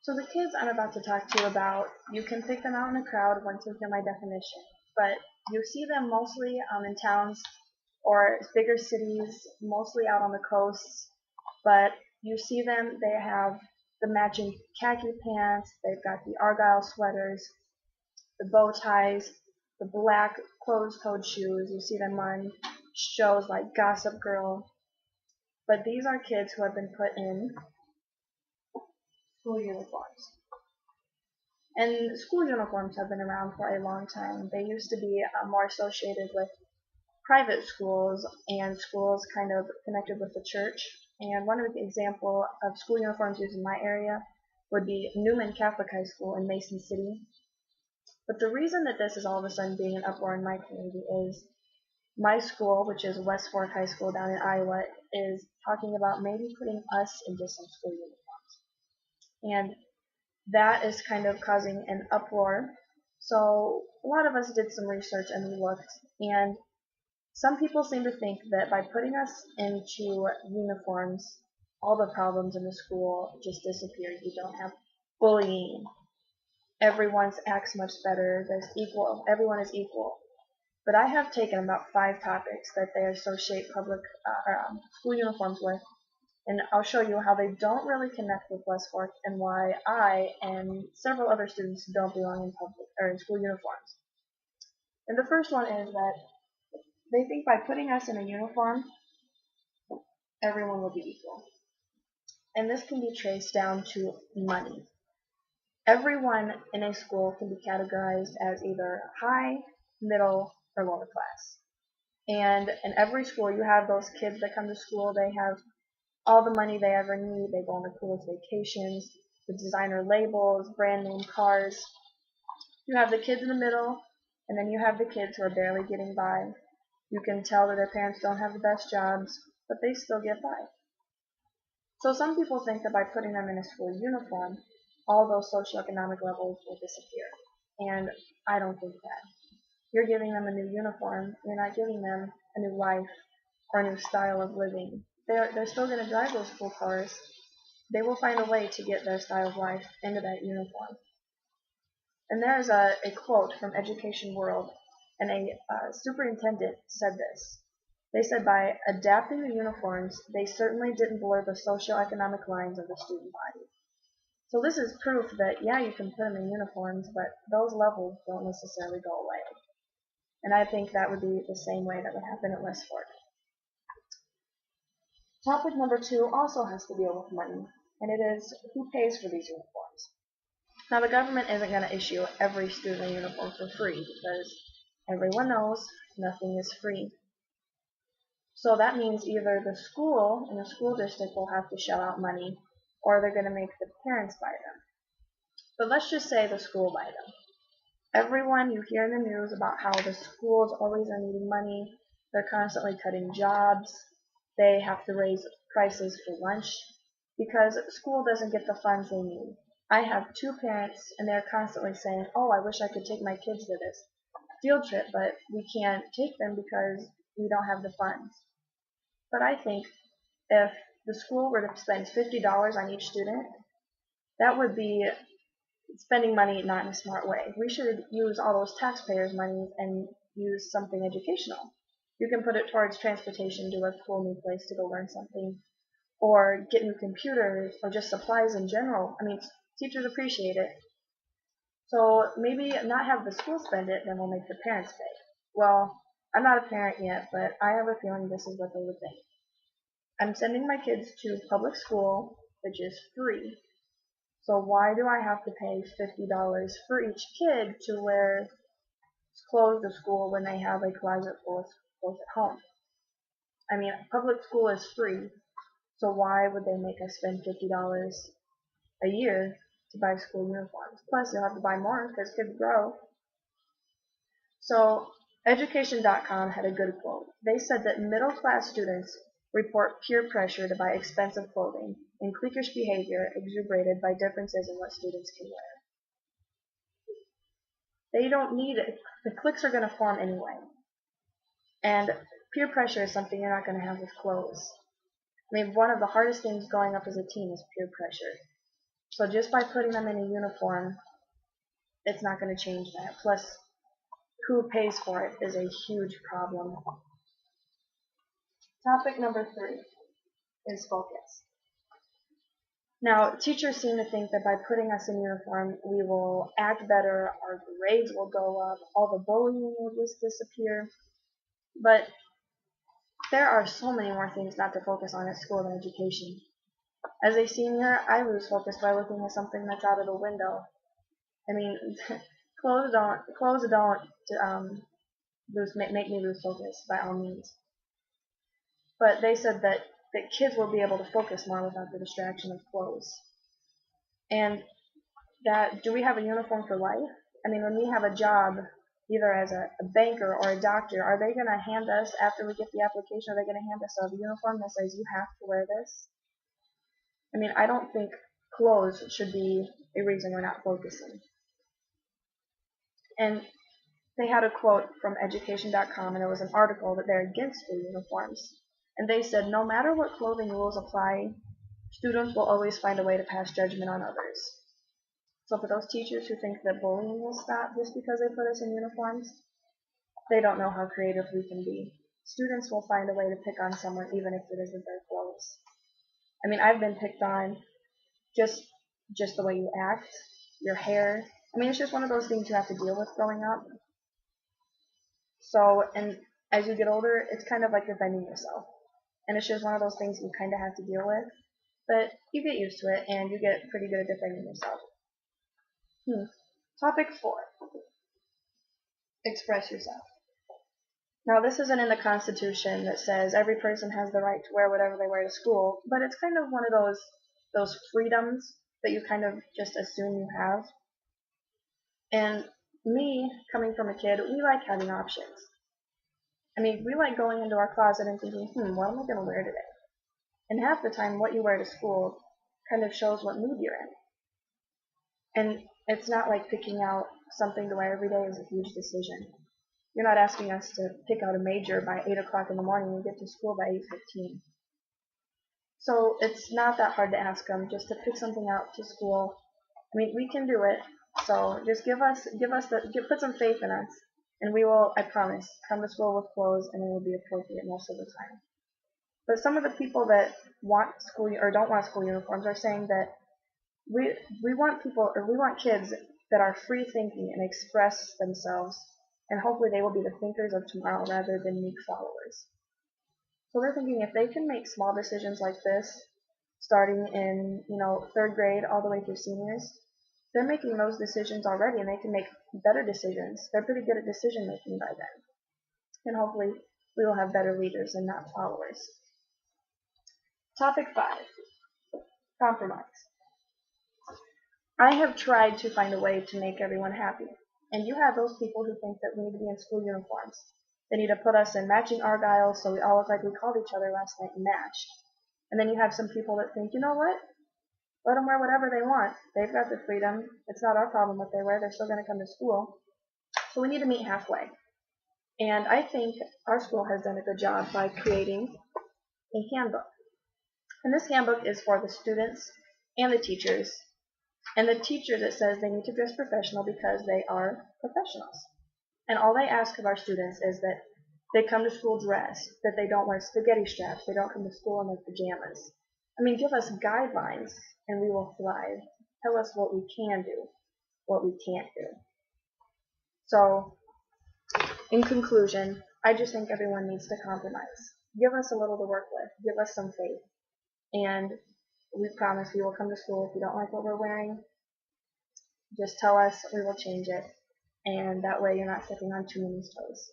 So the kids I'm about to talk to you about, you can pick them out in a crowd once you hear my definition, but you see them mostly in towns or bigger cities, mostly out on the coasts, but you see them, they have the matching khaki pants, they've got the argyle sweaters, the bow ties, the black closed-toed shoes. You see them on shows like Gossip Girl. But these are kids who have been put in school uniforms. And school uniforms have been around for a long time. They used to be more associated with private schools and schools kind of connected with the church. And one of the example of school uniforms used in my area would be Newman Catholic High School in Mason City. But the reason that this is all of a sudden being an uproar in my community is my school, which is West Fork High School down in Iowa, is talking about maybe putting us into some school uniforms. And that is kind of causing an uproar. So a lot of us did some research and we looked, and some people seem to think that by putting us into uniforms, all the problems in the school just disappear. You don't have bullying. Everyone acts much better. Everyone is equal. But I have taken about 5 topics that they associate school uniforms with, and I'll show you how they don't really connect with West Fork and why I and several other students don't belong in school uniforms. And the first one is that they think by putting us in a uniform, everyone will be equal. And this can be traced down to money. Everyone in a school can be categorized as either high, middle, or lower class. And in every school, you have those kids that come to school, they have all the money they ever need, they go on the coolest vacations, the designer labels, brand name cars. You have the kids in the middle, and then you have the kids who are barely getting by. You can tell that their parents don't have the best jobs, but they still get by. So some people think that by putting them in a school uniform, all those socioeconomic levels will disappear. And I don't think that. You're giving them a new uniform, you're not giving them a new life or a new style of living. They're still going to drive those cool cars. They will find a way to get their style of life into that uniform. And there's a quote from Education World, and a superintendent said this. They said by adapting the uniforms, they certainly didn't blur the socioeconomic lines of the student body. So this is proof that, yeah, you can put them in uniforms, but those levels don't necessarily go away. And I think that would be the same way that would happen at West Fork. Topic number 2 also has to deal with money, and it is who pays for these uniforms. Now the government isn't going to issue every student a uniform for free because everyone knows nothing is free. So that means either the school and the school district will have to shell out money, or they're going to make the parents buy them. But let's just say the school buy them. Everyone, you hear in the news about how the schools always are needing money, they're constantly cutting jobs, they have to raise prices for lunch, because school doesn't get the funds they need. I have 2 parents, and they're constantly saying, oh, I wish I could take my kids to this field trip, but we can't take them because we don't have the funds. But I think if the school were to spend $50 on each student, that would be spending money not in a smart way. We should use all those taxpayers' money and use something educational. You can put it towards transportation to a cool new place to go learn something, or get new computers, or just supplies in general. I mean, teachers appreciate it. So maybe not have the school spend it, then we'll make the parents pay. Well, I'm not a parent yet, but I have a feeling this is what they would think. I'm sending my kids to public school, which is free. So why do I have to pay $50 for each kid to wear clothes to school when they have a closet full of clothes at home? I mean, public school is free, so why would they make us spend $50 a year to buy school uniforms? Plus, you'll have to buy more because kids grow. So, Education.com had a good quote. They said that middle-class students report peer pressure to buy expensive clothing and cliquish behavior exuberated by differences in what students can wear. They don't need it. The cliques are going to form anyway. And peer pressure is something you're not going to have with clothes. I mean, one of the hardest things growing up as a teen is peer pressure. So just by putting them in a uniform, it's not going to change that. Plus, who pays for it is a huge problem. Topic number 3 is focus. Now, teachers seem to think that by putting us in uniform, we will act better, our grades will go up, all the bullying will just disappear. But there are so many more things not to focus on at school than education. As a senior, I lose focus by looking at something that's out of the window. I mean, clothes don't make me lose focus by all means. But they said that kids will be able to focus more without the distraction of clothes. And do we have a uniform for life? I mean, when we have a job, either as a banker or a doctor, are they going to hand us, after we get the application, are they going to hand us a uniform that says you have to wear this? I mean, I don't think clothes should be a reason we're not focusing. And they had a quote from education.com, and it was an article that they're against school uniforms. And they said, no matter what clothing rules apply, students will always find a way to pass judgment on others. So for those teachers who think that bullying will stop just because they put us in uniforms, they don't know how creative we can be. Students will find a way to pick on someone even if it isn't their clothes. I mean, I've been picked on just the way you act, your hair. I mean, it's just one of those things you have to deal with growing up. So, and as you get older, it's kind of like defending yourself. And it's just one of those things you kind of have to deal with. But you get used to it, and you get pretty good at defending yourself. Topic 4. Express yourself. Now, this isn't in the Constitution that says every person has the right to wear whatever they wear to school, but it's kind of one of those freedoms that you kind of just assume you have. And me, coming from a kid, we like having options. I mean, we like going into our closet and thinking, what am I going to wear today? And half the time, what you wear to school kind of shows what mood you're in. And it's not like picking out something to wear every day is a huge decision. You're not asking us to pick out a major by 8 o'clock in the morning and get to school by 8:15. So it's not that hard to ask them just to pick something out to school. I mean, we can do it. So just put some faith in us, and we will, I promise, come to school with clothes, and it will be appropriate most of the time. But some of the people that want school or don't want school uniforms are saying that we want kids that are free thinking and express themselves, and hopefully they will be the thinkers of tomorrow rather than meek followers. So they're thinking if they can make small decisions like this, starting in 3rd grade all the way through seniors, they're making those decisions already, and they can make better decisions. They're pretty good at decision making by then, and hopefully we will have better leaders and not followers. Topic 5. Compromise. I have tried to find a way to make everyone happy. And you have those people who think that we need to be in school uniforms. They need to put us in matching Argyles so we all look like we called each other last night and matched. And then you have some people that think, you know what? Let them wear whatever they want. They've got the freedom. It's not our problem what they wear. They're still going to come to school. So we need to meet halfway. And I think our school has done a good job by creating a handbook. And this handbook is for the students and the teachers. And the teachers, it says they need to dress professional because they are professionals. And all they ask of our students is that they come to school dressed, that they don't wear spaghetti straps, they don't come to school in their pajamas. I mean, give us guidelines and we will thrive. Tell us what we can do, what we can't do. So, in conclusion, I just think everyone needs to compromise. Give us a little to work with. Give us some faith. And we promise we will come to school. If you don't like what we're wearing, just tell us. We will change it. And that way you're not stepping on too many toes.